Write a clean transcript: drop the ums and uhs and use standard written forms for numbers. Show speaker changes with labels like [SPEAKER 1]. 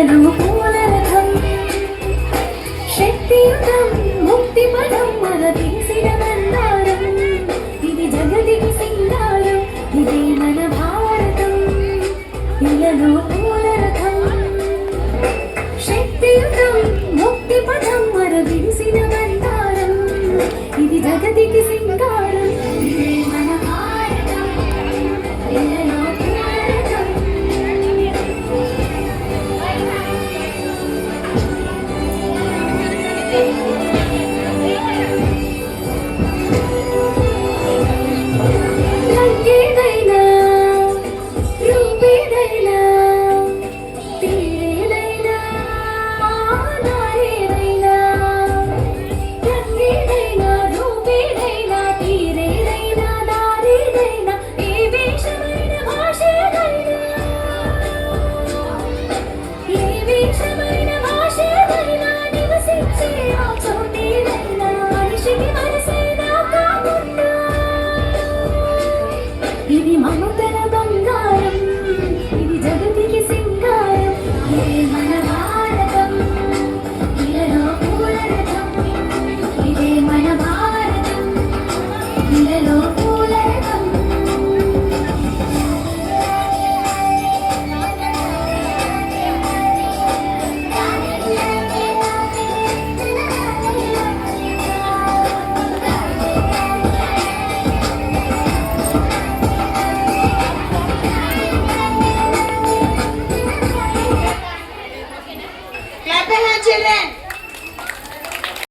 [SPEAKER 1] ఇలలో పూల రథం శక్తియుతం ముక్తి పదం మన తీసిన బంగారం ఇది జగతికి సింగారం ఇదే మన భారతం ఇలలో పూల రథం శక్తియుతం ముక్తి పదం మన తీసిన బంగారం ఇది జగతికి సింగారం ఇదే మన భారతం ఇలలో ఇది మమతల బంగారం